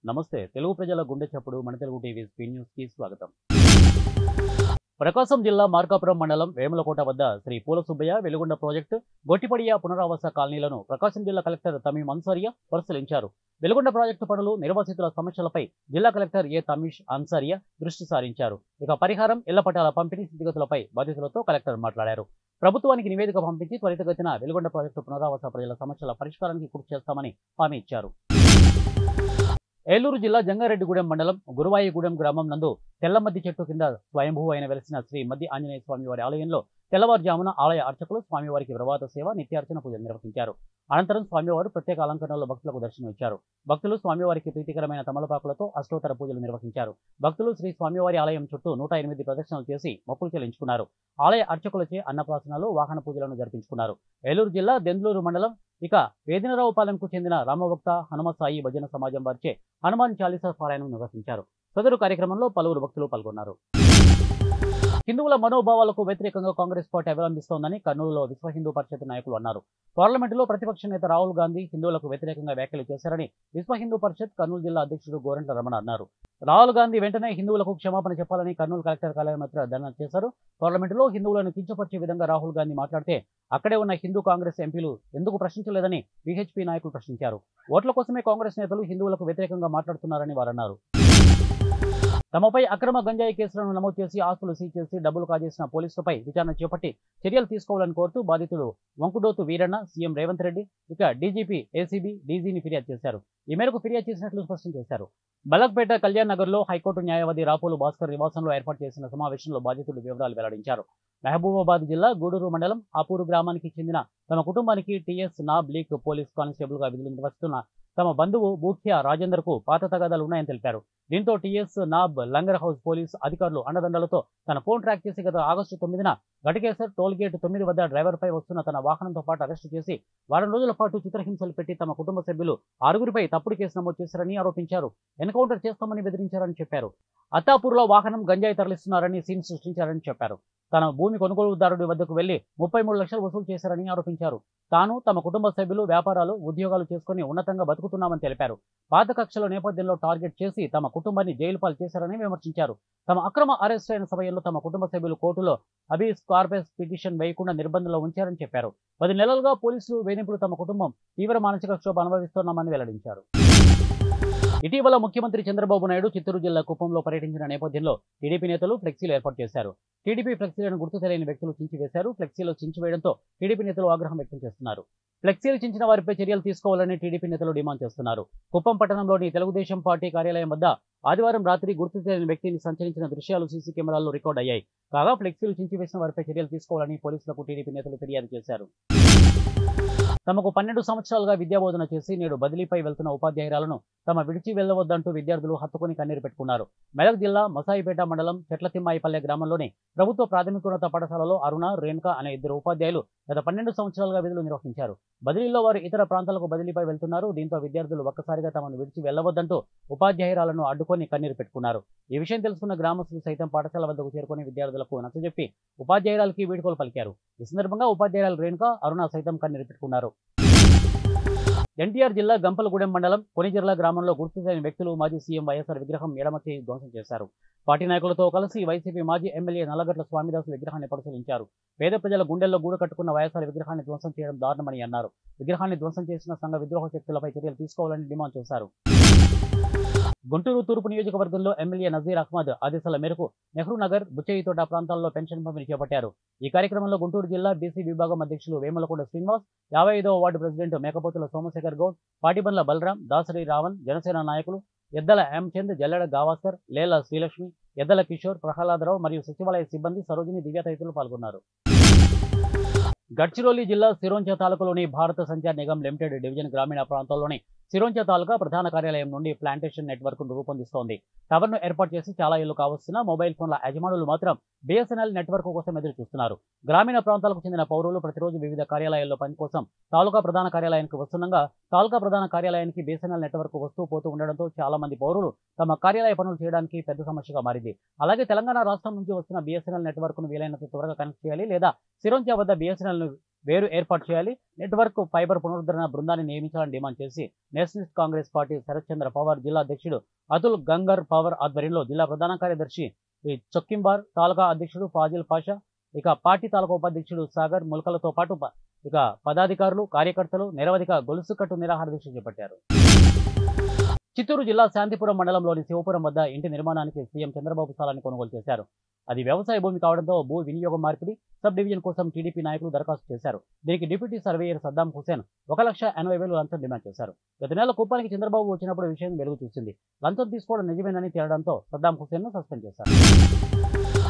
నమస్తే తెలుగు ప్రజల గుండె చప్పుడు మన తెలుగు టీవీ స్పీడ్ న్యూస్ కి స్వాగతం. ప్రకాశం జిల్లా మార్కాపురం మండలం వేములకోట వద్ద శ్రీ పూల సుబ్బయ్య వెలుగొండ ప్రాజెక్టు గొట్టిపడియ పునరావాస కాలనీలను ప్రకాశం జిల్లా కలెక్టర్ తమీం అన్సారియా పరిశీలించారు. వెలుగొండ ప్రాజెక్టు పనులు నిర్వాసితుల సమస్యలపై జిల్లా కలెక్టర్ ఏ తమీష్ అన్సారియా దృష్టి సారించారు. ఇక పరిహారం ఇళ్ల పట్టాల పంపిణీ స్థితిగతులపై బాధితులతో కలెక్టర్ మాట్లాడారు. ప్రభుత్వానికి నివేదిక పంపించి త్వరితగతిన వెలుగొండ ప్రాజెక్టు పునరావాస ప్రజల సమస్యల పరిష్కారానికి కృషి చేస్తామని హామీ ఇచ్చారు. ఏలూరు జిల్లా జంగారెడ్డిగూడెం మండలం గురువాయిగూడెం గ్రామం నందు తెల్లమద్ది చెట్టు కింద స్వయంభూ అయిన వెలిసిన శ్రీ మద్ది ఆంజనేయ స్వామి వారి ఆలయంలో తెల్లవారుజామున ఆలయ అర్చకులు స్వామివారికి ప్రభాత సేవ నిత్యార్చన పూజలు నిర్వహించారు. అనంతరం స్వామివారు ప్రత్యేక అలంకరణలో భక్తులకు దర్శనమిచ్చారు. భక్తులు స్వామివారికి ప్రీతికరమైన తమలపాకులతో అష్టోత్తర పూజలు నిర్వహించారు. భక్తులు శ్రీ స్వామివారి ఆలయం చుట్టూ 108 ప్రదక్షిణలు చేసి మొక్కులు చెల్లించుకున్నారు. ఆలయ అర్చకులచే అన్నప్రాసనలు వాహన పూజలను జరిపించుకున్నారు. ఏలూరు జిల్లా దెందులూరు మండలం ఇక వేదినరావుపాలెంకు చెందిన రామభక్త హనుమ సాయి భజన సమాజం వారిచే హనుమాన్ చాలీసా పారాయణం నిర్వహించారు. సదరు కార్యక్రమంలో పలువురు భక్తులు పాల్గొన్నారు. హిందువుల మనోభావాలకు వ్యతిరేకంగా కాంగ్రెస్ పార్టీ అవలంబిస్తోందని కర్నూలులో విశ్వ హిందూ పరిషత్ నాయకులు అన్నారు. పార్లమెంటులో ప్రతిపక్ష నేత రాహుల్ గాంధీ హిందువులకు వ్యతిరేకంగా వ్యాఖ్యలు చేశారని విశ్వ హిందూ పరిషత్ కర్నూలు జిల్లా అధ్యక్షుడు గోరంట్ల రమణ అన్నారు. రాహుల్ గాంధీ వెంటనే హిందువులకు క్షమాపణ చెప్పాలని కర్నూలు కలెక్టర్ కార్యాలయం వద్ద ధర్నా చేశారు. పార్లమెంటులో హిందువులను కించపరిచే విధంగా రాహుల్ గాంధీ మాట్లాడితే అక్కడే ఉన్న హిందూ కాంగ్రెస్ ఎంపీలు ఎందుకు ప్రశ్నించలేదని బీహెచ్పీ నాయకులు ప్రశ్నించారు. ఓట్ల కోసమే కాంగ్రెస్ నేతలు హిందువులకు వ్యతిరేకంగా మాట్లాడుతున్నారని వారన్నారు. తమపై అక్రమ గంజాయి కేసులను నమోదు చేసి ఆస్తులు సీజ్ చేసి డబ్బులు కాజేసిన పోలీసులపై విచారణ చేపట్టి చర్యలు తీసుకోవాలని కోరుతూ బాధితుడు వంకుడోతు వీరన్న సీఎం రేవంత్ రెడ్డి ఇక డీజీపీ ఏసీబీ డీజీని ఫిర్యాదు చేశారు. ఈ మేరకు ఫిర్యాదు చేసినట్లు స్పష్టం చేశారు. బలక్పేట కళ్యాణ్ నగర్లో హైకోర్టు న్యాయవాది రాపోలు భాస్కర్ నివాసంలో ఏర్పాటు చేసిన సమావేశంలో బాధితుడు వివరాలు వెల్లడించారు. మహబూబాబాద్ జిల్లా గూడూరు మండలం ఆపూరు గ్రామానికి చెందిన తమ కుటుంబానికి టీఎస్ నాబ్ లీక్ పోలీస్ కానిస్టేబుల్గా విధులు నిర్వహిస్తున్న తమ బంధువు బూఖ్యా రాజేందర్కు పాత తగాదాలు ఉన్నాయని తెలిపారు. దీంతో TS NAB Langar Houz police అధికారులు అండదండలతో తన ఫోన్ ట్రాక్ చేసి గత ఆగస్టు 9న ఘటకేసర్ టోల్గేట్ 9 వద్ద డ్రైవర్పై వస్తున్న తన వాహనంతో పాటు అరెస్టు చేసి వారం రోజుల పాటు చిత్రహింసలు పెట్టి తమ కుటుంబ సభ్యులు 6గురిపై తప్పుడు కేసు నమోదు చేశారని ఆరోపించారు. ఎన్కౌంటర్ చేస్తామని బెదిరించారని చెప్పారు. అత్తాపూర్లో వాహనం గంజాయి తరలిస్తున్నారని సీన్ సృష్టించారని చెప్పారు. తన భూమి కొనుగోలుదారుడి వద్దకు వెళ్లి 33 లక్షలు వసూలు చేశారని ఆరోపించారు. తాను తమ కుటుంబ సభ్యులు వ్యాపారాలు ఉద్యోగాలు చేసుకుని ఉన్నతంగా బతుకుతున్నామని తెలిపారు. పాత కక్షల నేపథ్యంలో టార్గెట్ చేసి తమ కుటుంబాన్ని జైలు పాలు చేశారని విమర్శించారు. తమ అక్రమ అరెస్ట్ అయిన సమయంలో తమ కుటుంబ సభ్యులు కోర్టులో అబీస్ కార్పస్ పిటిషన్ వేయకుండా నిర్బంధంలో ఉంచారని చెప్పారు. 10 నెలలుగా పోలీసులు వేధింపులు తమ కుటుంబం తీవ్ర మానసిక క్షోభ అనుభవిస్తున్నామని వెల్లడించారు. ఇటీవల ముఖ్యమంత్రి చంద్రబాబు నాయుడు చిత్తూరు జిల్లా కుప్పంలో పర్యటించిన నేపథ్యంలో టీడీపీ నేతలు ఫ్లెక్సీలు ఏర్పాటు చేశారు. టీడీపీ ఫ్లెక్సీలను గుర్తు తెలియని వ్యక్తులు చించివేశారు. ఫ్లెక్సీలు చించివేయడంతో టీడీపీ నేతలు ఆగ్రహం వ్యక్తం చేస్తున్నారు. ఫ్లెక్సీలు చించిన వారిపై చర్యలు తీసుకోవాలని టీడీపీ నేతలు డిమాండ్ చేస్తున్నారు. కుప్పం పట్టణంలోని తెలుగుదేశం పార్టీ కార్యాలయం వద్ద ఆదివారం రాత్రి గుర్తు తెలియని వ్యక్తిని సంచరించిన దృశ్యాలు సీసీ కెమెరాల్లో రికార్డ్ అయ్యాయి. కాగా ఫ్లెక్సీలు చించివేసిన వారిపై చర్యలు తీసుకోవాలని పోలీసులకు టీడీపీ నేతలు ఫిర్యాదు చేశారు. తమకు 12 సంవత్సరాలుగా విద్యాబోధన చేసి నేడు బదిలీపై వెళ్తున్న ఉపాధ్యాయురాలను తమ విడిచి వెళ్లవద్దంటూ విద్యార్థులు హత్తుకుని కన్నీరు పెట్టుకున్నారు. మెదక్ జిల్లా మసాయిపేట మండలం చెట్లతిమ్మాయిపల్లె గ్రామంలోని ప్రభుత్వ ప్రాథమికోన్నత పాఠశాలలో అరుణ, రేణుక అనే 2 ఉపాధ్యాయులు గత 12 సంవత్సరాలుగా విధులు నిర్వహించారు. బదిలీలో వారు ఇతర ప్రాంతాలకు బదిలీపై వెళ్తున్నారు. దీంతో విద్యార్థులు ఒక్కసారిగా తమను విడిచి వెళ్లవద్దంటూ ఉపాధ్యాయురాలను అడ్డుకొని కన్నీరు పెట్టుకున్నారు. ఈ విషయం తెలుసుకున్న గ్రామస్తులు సైతం పాఠశాల వద్దకు చేరుకుని విద్యార్థులకు నచ్చజెప్పి ఉపాధ్యాయురాలకి వీడ్కోలు పలికారు. ఈ సందర్భంగా ఉపాధ్యాయురాలు రేణుక, అరుణ సైతం కన్నీరు పెట్టుకున్నారు. ఎన్టీఆర్ జిల్లా గంపలగూడెం మండలం కొనిజర్ల గ్రామంలో గుర్తు తెలియని వ్యక్తులు మాజీ సీఎం వైఎస్ఆర్ విగ్రహం ఎడమతి ధ్వంసం చేశారు. పార్టీ నాయకులతో కలిసి వైసీపీ మాజీ ఎమ్మెల్యే నల్లగట్ల స్వామిదాసు విగ్రహాన్ని పరిశీలించారు. పేద ప్రజల గుండెల్లో గూడు కట్టుకున్న వైఎస్ఆర్ విగ్రహాన్ని ధ్వంసం చేయడం దారుణమని అన్నారు. విగ్రహాన్ని ధ్వంసం చేసిన సంఘ విద్రోహ శక్తులపై చర్యలు తీసుకోవాలని డిమాండ్ చేశారు. గుంటూరు తూర్పు నియోజకవర్గంలో ఎమ్మెల్యే నజీర్ అహ్మద్ ఆదేశాల మేరకు నెహ్రూ నగర్, బుచ్చయ్యతోట ప్రాంతాల్లో పెన్షన్ పంపిణీ చేపట్టారు. ఈ కార్యక్రమంలో గుంటూరు జిల్లా బీసీ విభాగం అధ్యక్షులు వేములకొండ శ్రీనివాస్, 55వ వార్డు ప్రెసిడెంట్ మేకపోతుల సోమశేఖర్ గౌడ్, పాటిబండ్ల బలరాం, దాసరి రావణ్, జనసేన నాయకులు ఎద్దల హేమచంద్, జల్లెడ గావాస్కర్, లేల శ్రీలక్ష్మి, ఎద్దల కిషోర్, ప్రహ్లాదరావు మరియు సచివాలయ సిబ్బంది, సరోజిని, దివ్య తదితరులు పాల్గొన్నారు. గడ్చిరోలి జిల్లా సిరోంచ తాలూకాలోని భారత సంచార్ నిగమ్ లిమిటెడ్ డివిజన్ గ్రామీణ ప్రాంతాల్లోని సిరోంచ తాలూకా ప్రధాన కార్యాలయం నుండి ప్లాంటేషన్ నెట్వర్క్ను రూపొందిస్తోంది. టవర్ను ఏర్పాటు చేసి చాలా ఏళ్లు కావస్తున్న మొబైల్ ఫోన్ల యజమానులు మాత్రం బీఎస్ఎన్ఎల్ నెట్వర్క్ కోసం ఎదురు చూస్తున్నారు. గ్రామీణ ప్రాంతాలకు చెందిన పౌరులు ప్రతిరోజు వివిధ కార్యాలయాల్లో పని కోసం తాలూకా ప్రధాన కార్యాలయానికి వస్తుండగా తాలూకా ప్రధాన కార్యాలయానికి బీఎస్ఎన్ఎల్ నెట్వర్క్ వస్తూ పోతూ ఉండడంతో చాలా మంది పౌరులు తమ కార్యాలయ పనులు చేయడానికి పెద్ద సమస్యగా మారింది. అలాగే తెలంగాణ రాష్ట్రం నుంచి వస్తున్న బీఎస్ఎన్ఎల్ నెట్వర్క్ను వీలైనంత త్వరగా కనెక్ట్ చేయాలి లేదా సిరోంచ వద్ద బీఎస్ఎన్ఎల్ వేరు ఏర్పాటు చేయాలి, నెట్వర్క్ ఫైబర్ పునరుద్ధరణ బృందాన్ని నియమించాలని డిమాండ్ చేసి నేషనలిస్ట్ కాంగ్రెస్ పార్టీ శరత్చంద్ర పవార్ జిల్లా అధ్యక్షుడు అతుల్ గంగర్ పవర్ ఆధ్వర్యంలో జిల్లా ప్రధాన కార్యదర్శి చొక్కింబార్, తాలూకా అధ్యక్షుడు ఫాజిల్ పాషా, ఇక పార్టీ తాలూకా ఉపాధ్యక్షుడు సాగర్ ముల్కలతో పాటు ఇక పదాధికారులు, కార్యకర్తలు నిరవధిక గొలుసుకట్టు నిరాహార దీక్ష చేపట్టారు. చిత్తూరు జిల్లా శాంతిపురం మండలంలోని శివపురం వద్ద ఇంటి నిర్మాణానికి సీఎం చంద్రబాబు స్థలాన్ని కొనుగోలు చేశారు. అది వ్యవసాయ భూమి కావడంతో భూ వినియోగం మార్పిడి, సబ్ డివిజన్ కోసం టీడీపీ నాయకులు దరఖాస్తు చేశారు. దీనికి డిప్యూటీ సర్వేయర్ సద్దాం హుసేన్ 1,80,000 లంచం డిమాండ్ చేశారు. గత నెల కుప్పానికి చంద్రబాబు వచ్చినప్పుడు విషయం వెలుగు చూసింది. లంచం తీసుకోవడం నిజమేనని తేలడంతో సద్దాం హుసేన్ను సస్పెండ్ చేశారు.